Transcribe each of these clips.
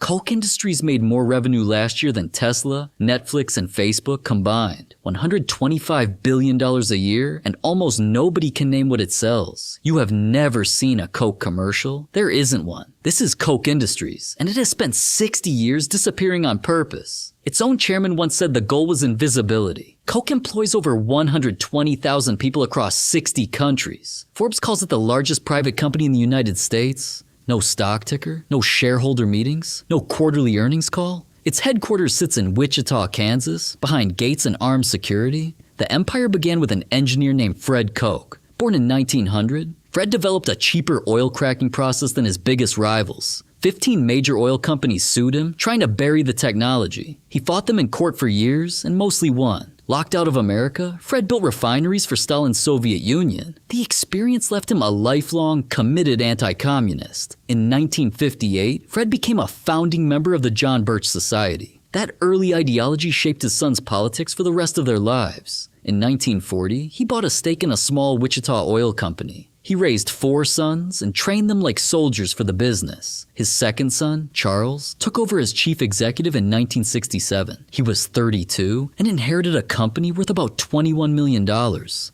Koch Industries made more revenue last year than Tesla, Netflix, and Facebook combined. $125 billion a year, and almost nobody can name what it sells. You have never seen a Coke commercial. There isn't one. This is Koch Industries, and it has spent 60 years disappearing on purpose. Its own chairman once said the goal was invisibility. Koch employs over 120,000 people across 60 countries. Forbes calls it the largest private company in the United States. No stock ticker, no shareholder meetings, no quarterly earnings call. Its headquarters sits in Wichita, Kansas, behind gates and armed security. The empire began with an engineer named Fred Koch. Born in 1900, Fred developed a cheaper oil cracking process than his biggest rivals. 15 major oil companies sued him, trying to bury the technology. He fought them in court for years and mostly won. Locked out of America, Fred built refineries for Stalin's Soviet Union. The experience left him a lifelong, committed anti-communist. In 1958, Fred became a founding member of the John Birch Society. That early ideology shaped his sons' politics for the rest of their lives. In 1940, he bought a stake in a small Wichita oil company. He raised 4 sons and trained them like soldiers for the business. His second son, Charles, took over as chief executive in 1967. He was 32 and inherited a company worth about $21 million.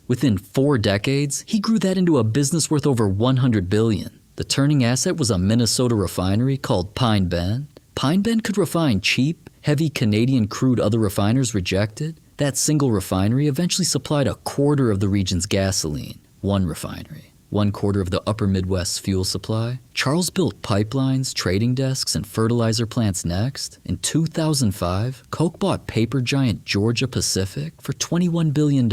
Within 4 decades, he grew that into a business worth over $100 billion. The turning asset was a Minnesota refinery called Pine Bend. Pine Bend could refine cheap, heavy Canadian crude other refiners rejected. That single refinery eventually supplied a quarter of the region's gasoline. One refinery. 1/4 of the upper Midwest's fuel supply. Charles built pipelines, trading desks, and fertilizer plants next. In 2005, Koch bought paper giant Georgia Pacific for $21 billion.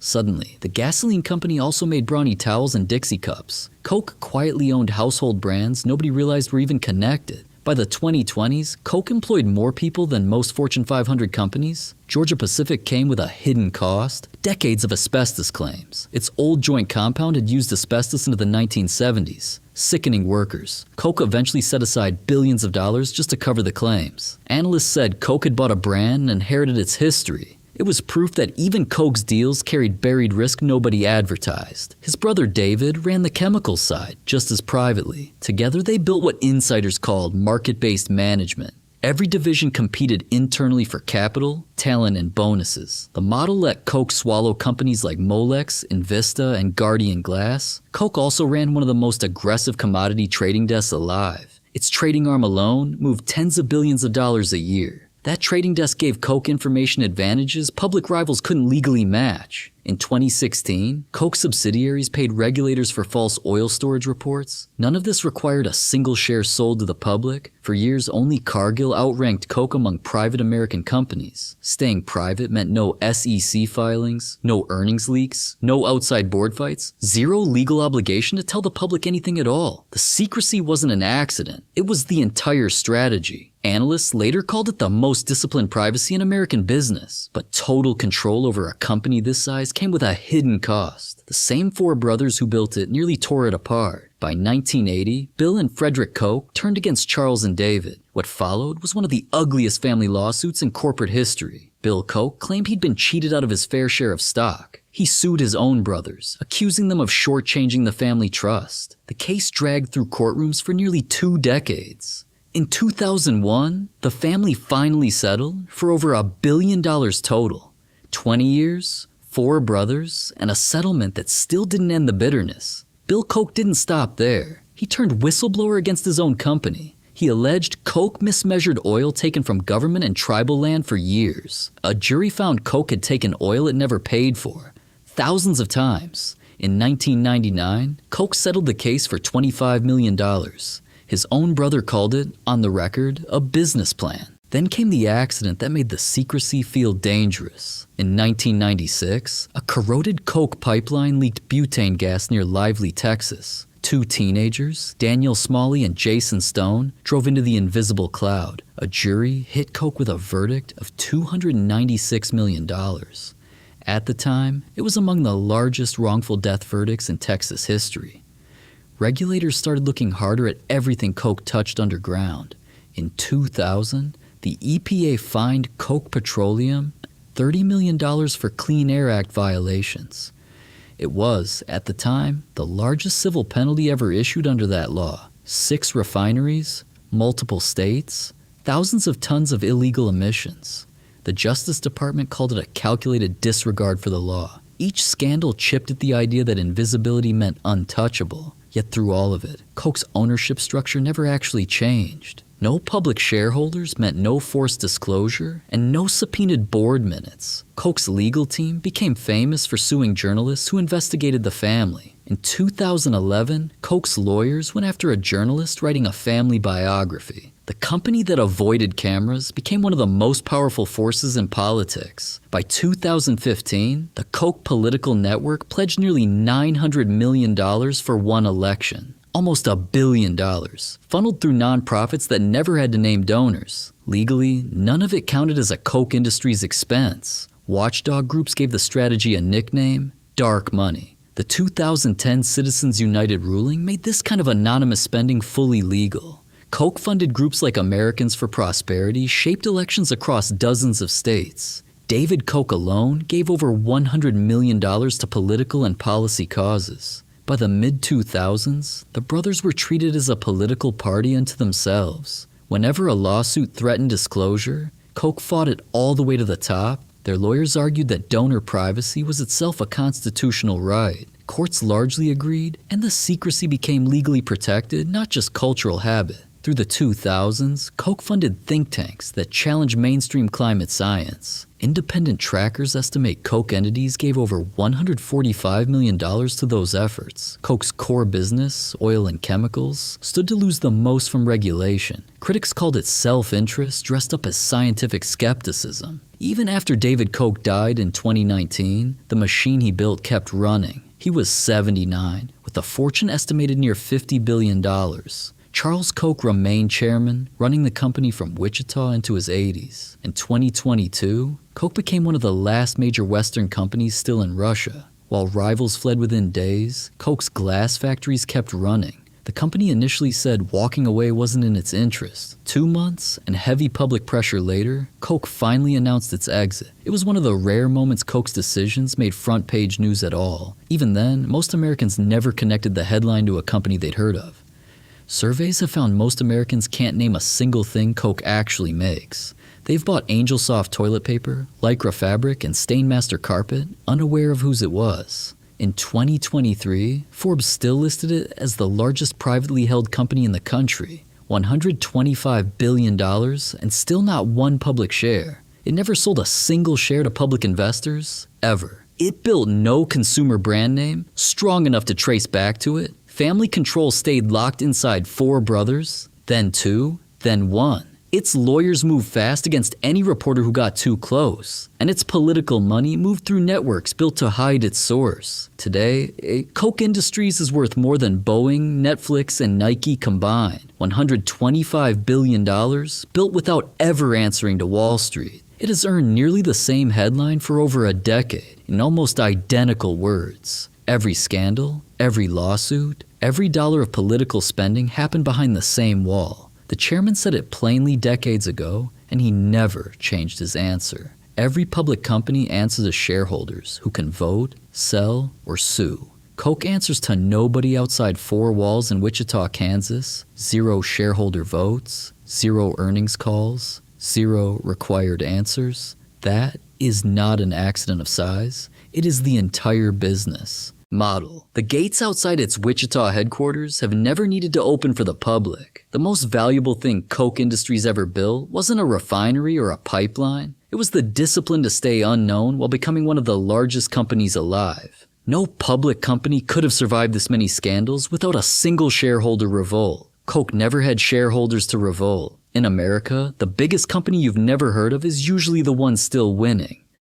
Suddenly, the gasoline company also made Brawny towels and Dixie cups. Koch quietly owned household brands nobody realized were even connected. By the 2020s, Koch employed more people than most Fortune 500 companies. Georgia Pacific came with a hidden cost, decades of asbestos claims. Its old joint compound had used asbestos into the 1970s. Sickening workers. Koch eventually set aside billions of dollars just to cover the claims. Analysts said Koch had bought a brand and inherited its history. It was proof that even Koch's deals carried buried risk nobody advertised. His brother David ran the chemicals side, just as privately. Together they built what insiders called market-based management. Every division competed internally for capital, talent, and bonuses. The model let Koch swallow companies like Molex, Invista, and Guardian Glass. Koch also ran one of the most aggressive commodity trading desks alive. Its trading arm alone moved tens of billions of dollars a year. That trading desk gave Koch information advantages public rivals couldn't legally match. In 2016, Koch subsidiaries paid regulators for false oil storage reports. None of this required a single share sold to the public. For years, only Cargill outranked Koch among private American companies. Staying private meant no SEC filings, no earnings leaks, no outside board fights, zero legal obligation to tell the public anything at all. The secrecy wasn't an accident. It was the entire strategy. Analysts later called it the most disciplined privacy in American business. But total control over a company this size came with a hidden cost. The same 4 brothers who built it nearly tore it apart. By 1980, Bill and Frederick Koch turned against Charles and David. What followed was one of the ugliest family lawsuits in corporate history. Bill Koch claimed he'd been cheated out of his fair share of stock. He sued his own brothers, accusing them of shortchanging the family trust. The case dragged through courtrooms for nearly 2 decades. In 2001, the family finally settled for over $1 billion total. 20 years, 4 brothers, and a settlement that still didn't end the bitterness. Bill Koch didn't stop there. He turned whistleblower against his own company. He alleged Koch mismeasured oil taken from government and tribal land for years. A jury found Koch had taken oil it never paid for, thousands of times. In 1999, Koch settled the case for $25 million. His own brother called it, on the record, a business plan. Then came the accident that made the secrecy feel dangerous. In 1996, a corroded Koch pipeline leaked butane gas near Lively, Texas. 2 teenagers, Daniel Smalley and Jason Stone, drove into the invisible cloud. A jury hit Koch with a verdict of $296 million. At the time, it was among the largest wrongful death verdicts in Texas history. Regulators started looking harder at everything Koch touched underground. In 2000, the EPA fined Koch Petroleum $30 million for Clean Air Act violations. It was, at the time, the largest civil penalty ever issued under that law. 6 refineries, multiple states, thousands of tons of illegal emissions. The Justice Department called it a calculated disregard for the law. Each scandal chipped at the idea that invisibility meant untouchable. Yet through all of it, Koch's ownership structure never actually changed. No public shareholders meant no forced disclosure and no subpoenaed board minutes. Koch's legal team became famous for suing journalists who investigated the family. In 2011, Koch's lawyers went after a journalist writing a family biography. The company that avoided cameras became one of the most powerful forces in politics. By 2015, the Koch political network pledged nearly $900 million for one election. Almost $1 billion, funneled through nonprofits that never had to name donors. Legally, none of it counted as a Koch Industries expense. Watchdog groups gave the strategy a nickname, Dark Money. The 2010 Citizens United ruling made this kind of anonymous spending fully legal. Koch-funded groups like Americans for Prosperity shaped elections across dozens of states. David Koch alone gave over $100 million to political and policy causes. By the mid-2000s, the brothers were treated as a political party unto themselves. Whenever a lawsuit threatened disclosure, Koch fought it all the way to the top. Their lawyers argued that donor privacy was itself a constitutional right. Courts largely agreed, and the secrecy became legally protected, not just cultural habit. Through the 2000s, Koch funded think tanks that challenged mainstream climate science. Independent trackers estimate Koch entities gave over $145 million to those efforts. Koch's core business, oil and chemicals, stood to lose the most from regulation. Critics called it self-interest dressed up as scientific skepticism. Even after David Koch died in 2019, the machine he built kept running. He was 79, with a fortune estimated near $50 billion. Charles Koch remained chairman, running the company from Wichita into his 80s. In 2022, Koch became one of the last major Western companies still in Russia. While rivals fled within days, Koch's glass factories kept running. The company initially said walking away wasn't in its interest. 2 months and heavy public pressure later, Koch finally announced its exit. It was one of the rare moments Koch's decisions made front-page news at all. Even then, most Americans never connected the headline to a company they'd heard of. Surveys have found most Americans can't name a single thing Koch actually makes. They've bought Angel Soft toilet paper, Lycra fabric, and Stainmaster carpet, unaware of whose it was. In 2023, Forbes still listed it as the largest privately held company in the country, $125 billion, and still not one public share. It never sold a single share to public investors, ever. It built no consumer brand name strong enough to trace back to it. Family control stayed locked inside 4 brothers, then 2, then 1. Its lawyers moved fast against any reporter who got too close, and its political money moved through networks built to hide its source. Today, Koch Industries is worth more than Boeing, Netflix, and Nike combined. $125 billion, built without ever answering to Wall Street. It has earned nearly the same headline for over a decade, in almost identical words. Every scandal, every lawsuit, every dollar of political spending happened behind the same wall. The chairman said it plainly decades ago, and he never changed his answer. Every public company answers to shareholders who can vote, sell, or sue. Koch answers to nobody outside 4 walls in Wichita, Kansas, 0 shareholder votes, 0 earnings calls, 0 required answers. That is not an accident of size. It is the entire business model. The gates outside its Wichita headquarters have never needed to open for the public. The most valuable thing Koch Industries ever built wasn't a refinery or a pipeline. It was the discipline to stay unknown while becoming one of the largest companies alive. No public company could have survived this many scandals without a single shareholder revolt. Koch never had shareholders to revolt. In America, the biggest company you've never heard of is usually the one still winning.